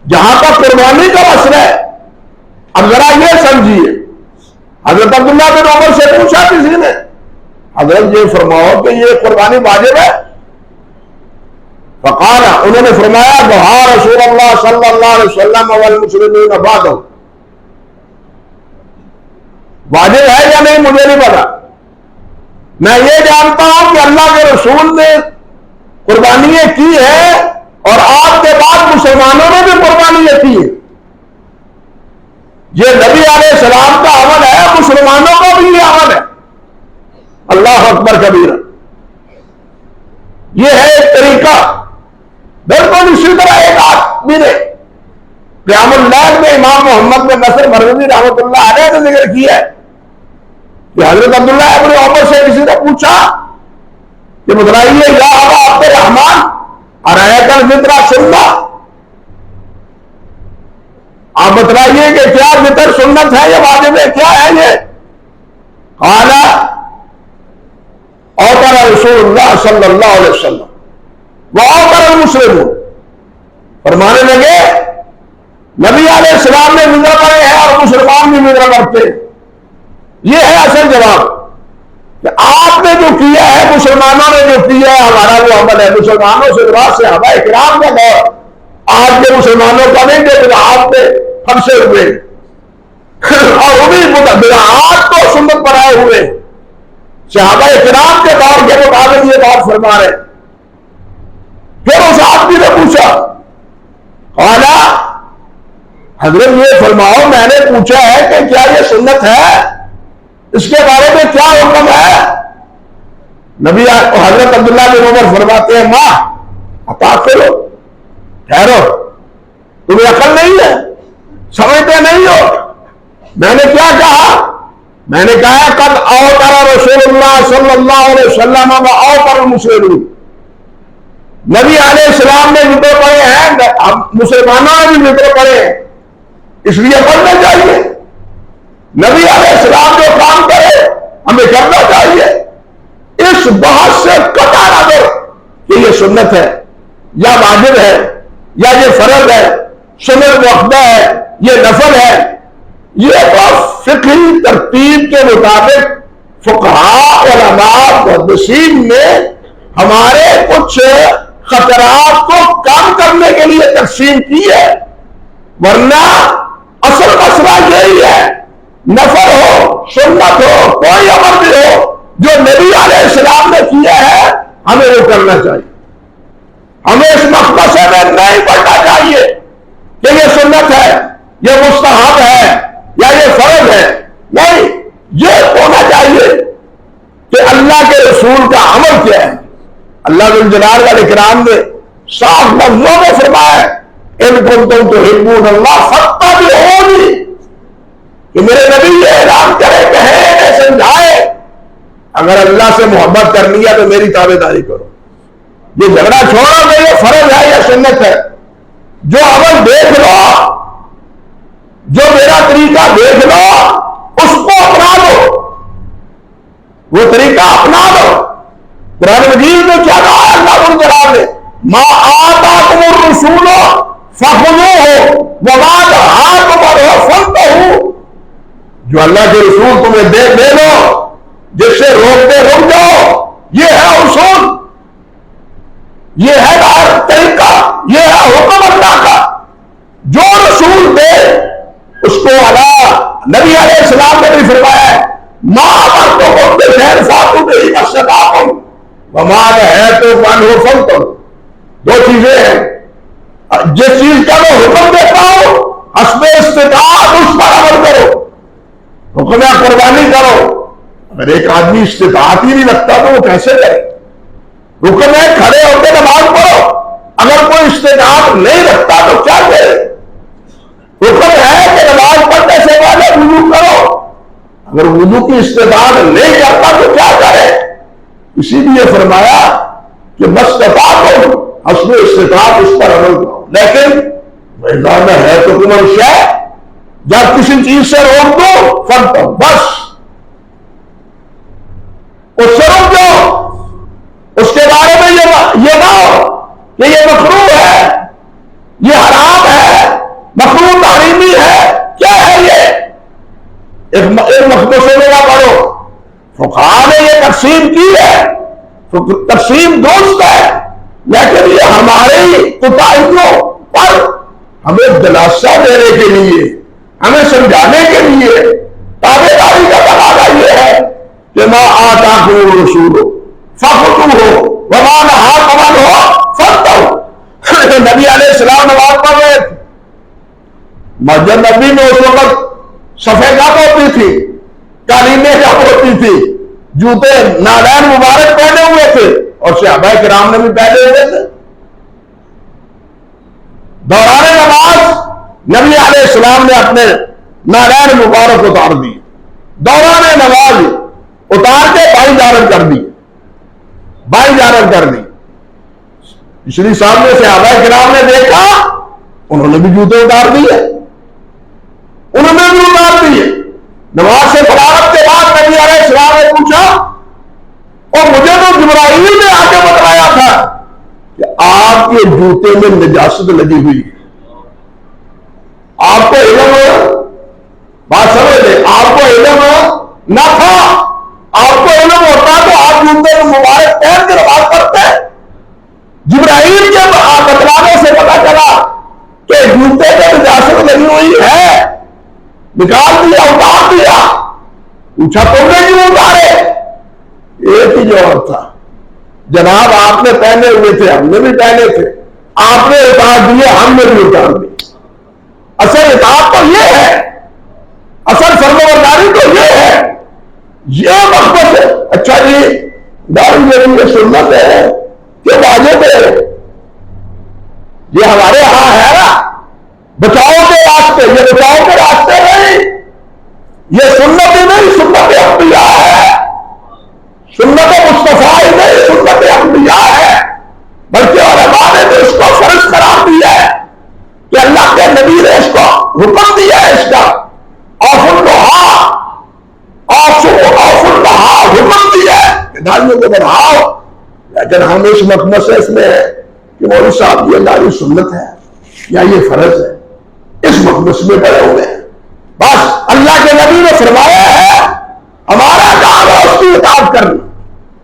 جہاں تک قربانی کا مسئلہ ہے، اب ذرا یہ سمجھیے، حضرت عبداللہ بن عمر سے پوچھا کسی نے، حضرت یہ فرماؤ کہ یہ قربانی واجب ہے؟ فقال، انہوں نے فرمایا دعا رسول اللہ صلی اللہ علیہ وسلم والمسلمین بعدہ، واجب ہے یا نہیں مجھے نہیں پتا، میں یہ جانتا ہوں کہ اللہ کے رسول نے قربانیاں کی ہے اور آپ کے بعد مسلمانوں نے بھی قربانیاں کی ہے، یہ نبی علیہ السلام کا عمل ہے، مسلمانوں کا بھی یہ عمل ہے۔ اللہ اکبر کبیرہ، یہ ہے ایک طریقہ۔ بالکل اسی طرح ایک آدمی نے قیام اللیل میں امام محمد بن نصر مروزی رحمۃ اللہ علیہ نے ذکر کیا ہے کہ حضرت عبداللہ ابن عمر سے کسی نے پوچھا کہ بتلائیے یا ابا عبد الرحمن ارایت الفطر سنہ، آپ بتلائیے کہ کیا فطر سنت ہے یا واجب ہے، کیا ہے یہ؟ قال اوتر رسول اللہ صلی اللہ علیہ وسلم وَأَوْتَرَ الْمُسْلِمُونَ، فرمانے لگے نبی علیہ السلام نے وطر پڑے ہیں اور مسلمان بھی وطر پڑھتے ہیں۔ یہ ہے اصل جواب کہ آپ نے جو کیا ہے، مسلمانوں نے جو کیا ہے، ہمارا وہ عمل ہے۔ مسلمانوں سے بعد صحابہ کرام کا دور، آج کے مسلمانوں کا نہیں کہ بدعات پہ پھنسے ہوئے اور انہیں بدعات کو سنت بنائے ہوئے صحابہ کرام کے دور کے مطابق یہ بات فرما رہے ہیں۔ پھر اس آدمی نے پوچھا، قال، حضرت یہ فرماؤ میں نے پوچھا ہے کہ کیا یہ سنت ہے، اس کے بارے میں کیا حکم ہے؟ نبی حضرت عبداللہ بن عمر فرماتے ہیں ماں عطا کرو، ٹھہرو، تمہیں عقل نہیں ہے، سمجھتے نہیں ہو۔ میں نے کیا کہا؟ میں نے کہا قد اوتر رسول اللہ صلی اللہ علیہ وسلم واوتر المسلمون، نبی علیہ السلام نے وطر پڑے ہیں، مسلمانوں نے بھی وطر پڑے ہیں، اس لیے پڑھنا چاہیے۔ نبی علیہ السلام جو کام کرے ہمیں کرنا چاہیے۔ اس بحث سے قطع نظر کہ یہ سنت ہے یا واجب ہے یا یہ فرض ہے، سنت مؤکدہ ہے، یہ نفل ہے، یہ تو فقہی ترتیب کے مطابق فقہاء علماء محدثین نے ہمارے کچھ خطرات کو کم کرنے کے لیے تقسیم کی ہے، ورنہ اصل مسئلہ یہی ہے، نفل ہو، سنت ہو، کوئی عمل بھی ہو جو نبی علیہ السلام نے کیا ہے ہمیں وہ کرنا چاہیے۔ ہمیں اس مقصد میں نہیں پڑھنا چاہیے کہ یہ سنت ہے، یہ مستحب ہے یا یہ فرض ہے، نہیں، یہ ہونا چاہیے کہ اللہ کے رسول کا عمل کیا ہے۔ اللہ ذو الجلال والاکرام نے صاف لفظوں میں فرمایا ہے ان کنتم تحبون اللہ فاتبعونی، کہ میرے نبی یہ اعلان کرے، کہے، سمجھائے، اگر اللہ سے محبت کرنی ہے تو میری تابعداری کرو۔ یہ جھگڑا چھوڑو کہ یہ فرض ہے یا سنت ہے، جو عمل دیکھ لو، جو میرا طریقہ دیکھ لو، اس کو اپنا لو، وہ طریقہ اپنا لو۔ قرآن مجید میں کیا کہا ہے اللہ ذو الجلال نے؟ ما آتاکم الرسول فخذوہ وما نہاکم عنہ فانتہوا، جو اللہ کے رسول تمہیں دے لو، جس سے روکتے رک جاؤ، یہ ہے اصول، یہ ہے طریقہ، یہ ہے حکم اللہ کا۔ جو رسول دے اس کو نبی علیہ السلام نے بھی فرمایا ہے ما امرتکم بشیء فاتوا بہ ما استطعتم وما نہیتکم عنہ فانتہوا۔ دو چیزیں ہیں، جس چیز کا میں حکم دیتا ہوں حسب استطاعت اس پر عمل کرو، حکم قربانی کرو۔ اگر ایک آدمی استطاعت ہی نہیں رکھتا تو وہ کیسے کرے؟ حکم ہے کھڑے ہو کے نماز پڑھو، اگر کوئی استطاعت نہیں رکھتا تو کیا کرے؟ حکم ہے کہ نماز پڑھنے سے پہلے وضو کرو، اگر وضو کی استطاعت نہیں کرتا تو کیا کرے؟ اسی لیے فرمایا کہ مستطاعت حسب استطاعت اس پر عمل کرو۔ لیکن میدان ہے تو کمر شے، جب کسی چیز سے روک دو فنتو، بس اس سے روک جاؤ، اس کے بارے میں یہ نہ ہو کہ یہ مکروہ ہے، یہ حرام ہے، مختصر میں نہ پڑھو. فقہاء نے یہ تقسیم کی ہے، تقسیم درست ہے، لیکن یہ ہماری کوتاہیوں پر ہمیں دلاسا دینے کے لیے، ہمیں سمجھانے کے لیے تابعداری کا تقاضا یہ ہے کہ ما آتاکم الرسول فخذوہ وما نہاکم عنہ فانتہوا. نبی علیہ السلام نماز پڑھ رہے تھے، مسجد نبی میں اس وقت صفے کب ہوتی تھی، قالینیں کب ہوتی تھی، جوتے نالین مبارک پہنے ہوئے تھے، اور صحابہ کرام نے بھی پہنے ہوئے تھے. دوران نماز نبی علیہ السلام نے اپنے نالین مبارک اتار دی، دوران نماز اتار کے بھائی جانب کر دی، بھائی جانب کر دی. پچھلی سامنے صحابہ کرام نے دیکھا، انہوں نے بھی جوتے اتار دیے، انہوں نے بھی اتار دیے. نماز سے فراغت کے بعد نبی علیہ السلام نے پوچھا، اور مجھے تو جبرائیل نے آ کے بتایا تھا کہ آپ کے جوتے میں نجاست لگی ہوئی ہے. آپ کو علم، بات سمجھ لیں، آپ کو علم نہ تھا. آپ کو علم ہوتا تو آپ جوتے مبارک پہن کے نماز پڑھتے. جبرائیل کے بتلانے سے پتا چلا کہ جوتے میں نجاست لگی ہوئی ہے، نکال دیا، اتار دیا. پوچھا تم نے کیوں اتارے؟ ایک ہی جواب تھا، جناب آپ نے پہنے ہوئے تھے، ہم نے بھی پہنے تھے، آپ نے اتار دیے، ہم نے بھی اتار دی. اصل اطاعت تو یہ ہے، اصل فرمانبرداری تو یہ ہے، یہ مقصد ہے. اچھا جی داڑھی میری یہ سنت ہے کہ واجب ہے، یہ ہمارے ہاں ہے نا بچاؤ کے راستے، یہ بچاؤ کے راستے نہیں، یہ سنت ہی نہیں، سنت انبیاء ہے، سنت مصطفیٰ ہی نہیں، سنت انبیاء ہے. بلکہ علماء نے تو اس کو فرض قرار دیا ہے کہ اللہ کے نبی نے اس کو حکم دیا ہے، اس کا اوف النہا حکم دیا ہے کہ داڑھیوں کو بڑھاؤ. لیکن ہم اس مقمصے میں ہے کہ مولوی صاحب یہ داڑھی سنت ہے یا یہ فرض ہے، اس مقمص میں پڑے ہوئے ہیں. بس اللہ کے نبی نے فرمایا ہے، ہمارا کام ہے اس کی اطاعت کرنا.